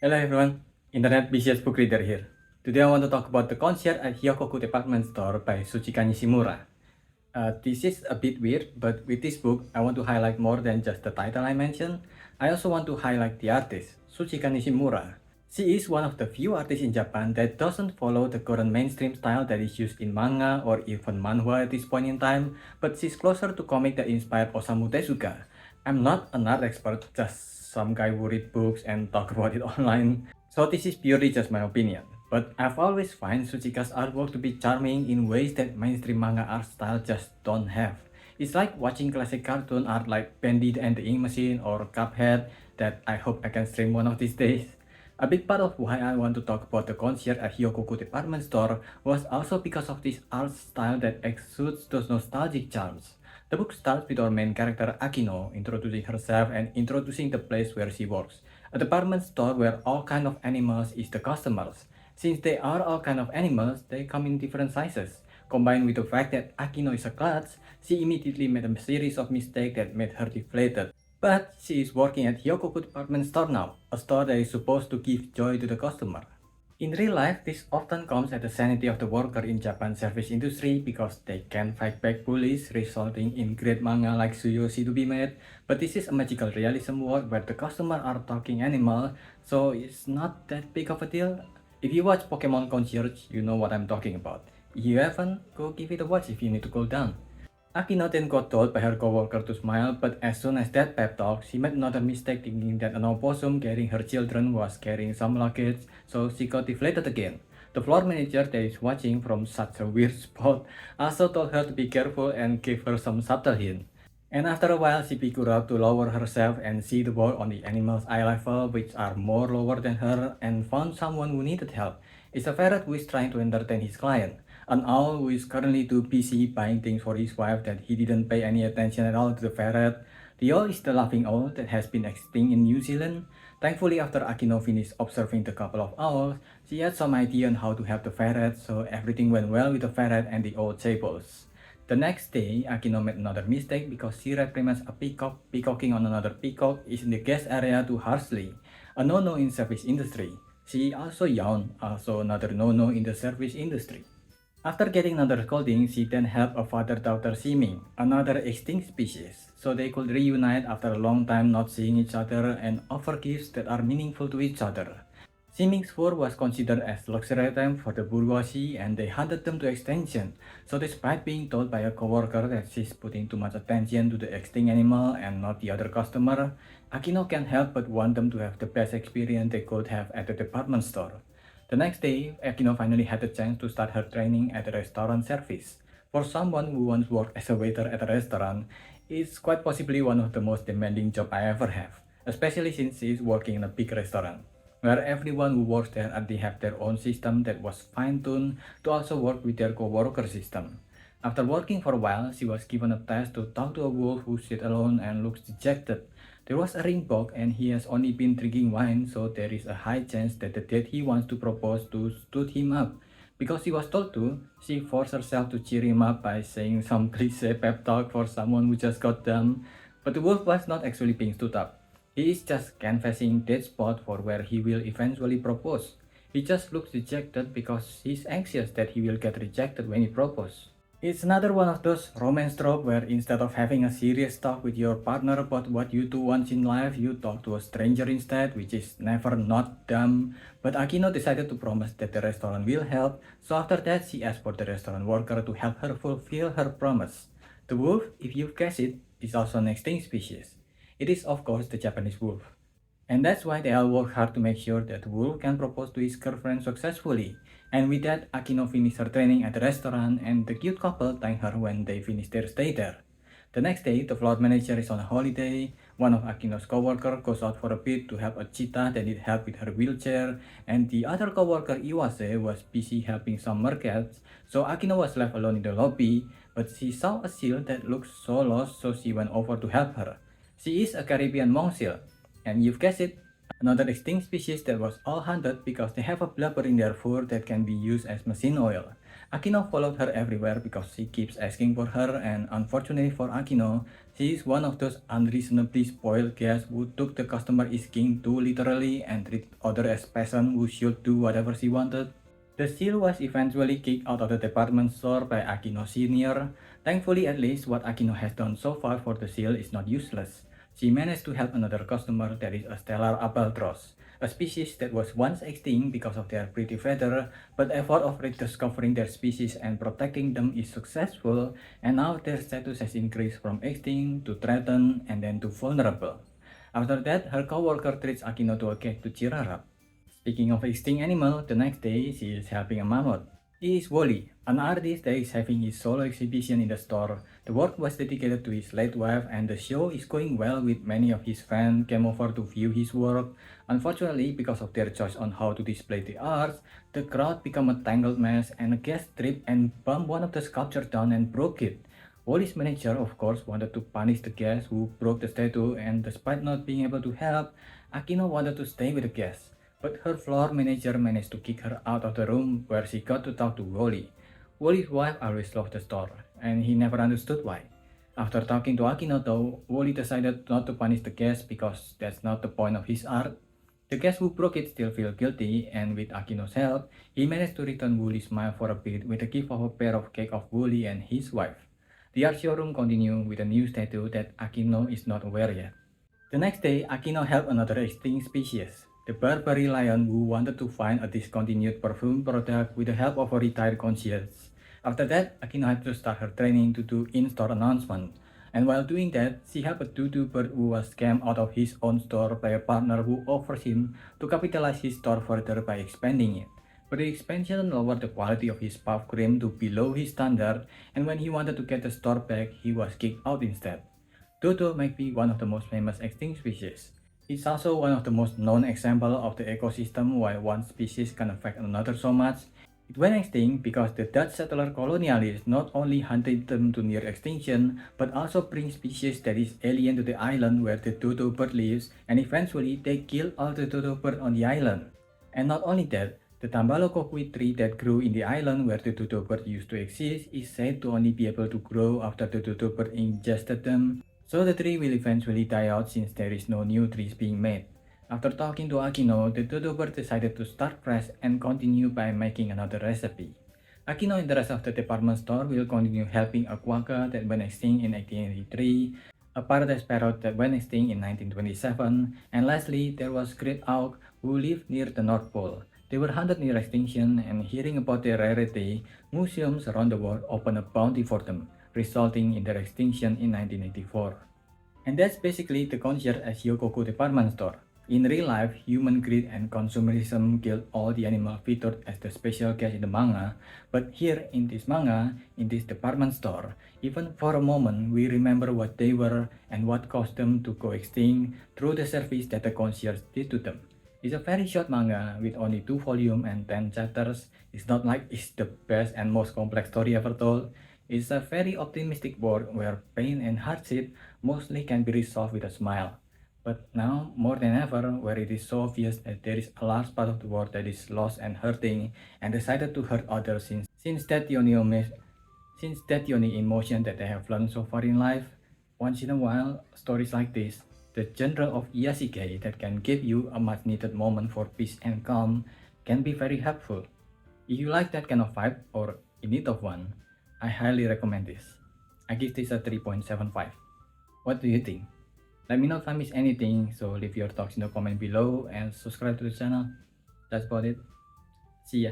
Hello everyone, Internet busiest book reader here. Today I want to talk about The Concierge at Hyokoku Department Store by Tsuchika Nishimura. This is a bit weird, but with this book, I want to highlight more than just the title I mentioned. I also want to highlight the artist, Tsuchika Nishimura. She is one of the few artists in Japan that doesn't follow the current mainstream style that is used in manga or even manhwa at this point in time, but she's closer to comic that inspired Osamu Tezuka. I'm not an art expert, just some guy who read books and talk about it online, so this is purely just my opinion. But I've always find Tsuchika's artwork to be charming in ways that mainstream manga art style just don't have. It's like watching classic cartoon art like Bendy and the Ink Machine or Cuphead that I hope I can stream one of these days. A big part of why I want to talk about the concierge at Hyokoku Department Store was also because of this art style that exudes those nostalgic charms. The book starts with our main character Akino introducing herself and introducing the place where she works, a department store where all kind of animals is the customers. Since they are all kind of animals, they come in different sizes. Combined with the fact that Akino is a klutz, she immediately made a series of mistakes that made her deflated. But she is working at Hyokoku department store now, a store that is supposed to give joy to the customer. In real life, this often comes at the sanity of the worker in Japan's service industry because they can fight back bullies, resulting in great manga like Tsuyoshi to be made. But this is a magical realism world where the customer are talking animal, so it's not that big of a deal. If you watch Pokemon Concierge, you know what I'm talking about. If you haven't, go give it a watch if you need to cool down. Akino then got told by her coworker to smile, but as soon as that pep talk, she made another mistake thinking that an opossum carrying her children was carrying some luggage, so she got deflated again. The floor manager that is watching from such a weird spot also told her to be careful and gave her some subtle hint. And after a while, she figured out to lower herself and see the boy on the animal's eye level, which are more lower than her, and found someone who needed help. It's a ferret who is trying to entertain his client. An owl who is currently too busy buying things for his wife that he didn't pay any attention at all to the ferret. The owl is the laughing owl that has been extinct in New Zealand. Thankfully, after Akino finished observing the couple of owls, she had some idea on how to help the ferret, so everything went well with the ferret and the old tables. The next day, Akino made another mistake because she reprimands a peacock peacocking on another peacock is in the guest area too harshly, a no-no in service industry. She also yawned, also another no-no in the service industry. After getting another scolding, she then helped a father-daughter seeming, another extinct species, so they could reunite after a long time not seeing each other and offer gifts that are meaningful to each other. Seeming's fur was considered as luxury item for the bourgeoisie and they hunted them to extinction, so despite being told by a coworker that she's putting too much attention to the extinct animal and not the other customer, Akino can't help but want them to have the best experience they could have at the department store. The next day, Akino finally had the chance to start her training at the restaurant service. For someone who once worked as a waiter at a restaurant, it's quite possibly one of the most demanding jobs I ever have, especially since she is working in a big restaurant, where everyone who works there they have their own system that was fine-tuned to also work with their co-worker system. After working for a while, she was given a task to talk to a wolf who sits alone and looks dejected. There was a ring bug and he has only been drinking wine, so there is a high chance that the date he wants to propose to stood him up. Because she was told to, she forced herself to cheer him up by saying some cliche pep talk for someone who just got done. But the wolf was not actually being stood up. He is just canvassing that spot for where he will eventually propose. He just looks dejected because he's anxious that he will get rejected when he proposes. It's another one of those romance tropes where instead of having a serious talk with your partner about what you do once in life, you talk to a stranger instead, which is never not dumb. But Akino decided to promise that the restaurant will help, so after that she asked for the restaurant worker to help her fulfill her promise. The wolf, if you've guessed it, is also an extinct species. It is of course the Japanese wolf. And that's why they all work hard to make sure that the wolf can propose to his girlfriend successfully. And with that, Akino finished her training at the restaurant and the cute couple thanked her when they finished their stay there. The next day, the floor manager is on a holiday, one of Akino's coworkers goes out for a bit to help a cheetah that needed help with her wheelchair, and the other coworker Iwase was busy helping some meerkats, so Akino was left alone in the lobby, but she saw a seal that looked so lost, so she went over to help her. She is a Caribbean monk seal, and you've guessed it, another extinct species that was all hunted because they have a blubber in their fur that can be used as machine oil. Akino followed her everywhere because she keeps asking for her, and unfortunately for Akino, she is one of those unreasonably spoiled guests who took the customer is king too literally and treat others as peasants who should do whatever she wanted. The seal was eventually kicked out of the department store by Akino Sr. Thankfully, at least what Akino has done so far for the seal is not useless. She managed to help another customer, that is a stellar albatross, a species that was once extinct because of their pretty feather, but effort of rediscovering their species and protecting them is successful, and now their status has increased from extinct to threatened and then to vulnerable. After that, her coworker treats Akino to a cake to cheer her up. Speaking of extinct animal, the next day she is helping a mammoth. He is Wally, an artist that is having his solo exhibition in the store. The work was dedicated to his late wife and the show is going well with many of his fans came over to view his work. Unfortunately, because of their choice on how to display the art, the crowd became a tangled mess and a guest tripped and bumped one of the sculptures down and broke it. Wally's manager, of course, wanted to punish the guest who broke the statue, and despite not being able to help, Akino wanted to stay with the guest. But her floor manager managed to kick her out of the room where she got to talk to Wally. Wally's wife always loved the store, and he never understood why. After talking to Akino though, Wally decided not to punish the guest because that's not the point of his art. The guest who broke it still feel guilty, and with Akino's help, he managed to return Wally's smile for a bit with a gift of a pair of cake of Wally and his wife. The art showroom continued with a new statue that Akino is not aware yet. The next day, Akino helped another extinct species, the Barbary lion, who wanted to find a discontinued perfume product with the help of a retired concierge. After that, Akino had to start her training to do in-store announcement. And while doing that, she helped a dodo bird who was scammed out of his own store by a partner who offers him to capitalize his store further by expanding it. But the expansion lowered the quality of his puff cream to below his standard, and when he wanted to get the store back, he was kicked out instead. Dodo might be one of the most famous extinct species. It's also one of the most known examples of the ecosystem why one species can affect another so much. It went extinct because the Dutch settler colonialists not only hunted them to near extinction, but also bring species that is alien to the island where the dodo bird lives, and eventually they kill all the dodo bird on the island. And not only that, the tambalokokui tree that grew in the island where the dodo bird used to exist is said to only be able to grow after the dodo bird ingested them, so the tree will eventually die out since there is no new trees being made. After talking to Akino, the dodo bird decided to start fresh and continue by making another recipe. Akino and the rest of the department store will continue helping a quokka that went extinct in 1883, a paradise parrot that went extinct in 1927, and lastly, there was great auk who lived near the North Pole. They were hunted near extinction, and hearing about their rarity, museums around the world opened a bounty for them, resulting in their extinction in 1984. And that's basically the concierge at Hyokoku department store. In real life, human greed and consumerism killed all the animals featured as the special guest in the manga, but here in this manga, in this department store, even for a moment we remember what they were and what caused them to go extinct through the service that the concierge did to them. It's a very short manga with only 2 volumes and 10 chapters. It's not like it's the best and most complex story ever told. It's a very optimistic world where pain and hardship mostly can be resolved with a smile. But now, more than ever, where it is so obvious that there is a large part of the world that is lost and hurting and decided to hurt others since that's the only emotion that they have learned so far in life, once in a while, stories like this, the genre of isekai that can give you a much needed moment for peace and calm, can be very helpful. If you like that kind of vibe or in need of one, I highly recommend this. I give this a 3.75. What do you think? Let me know if I miss anything, so leave your thoughts in the comment below and subscribe to the channel. That's about it. See ya.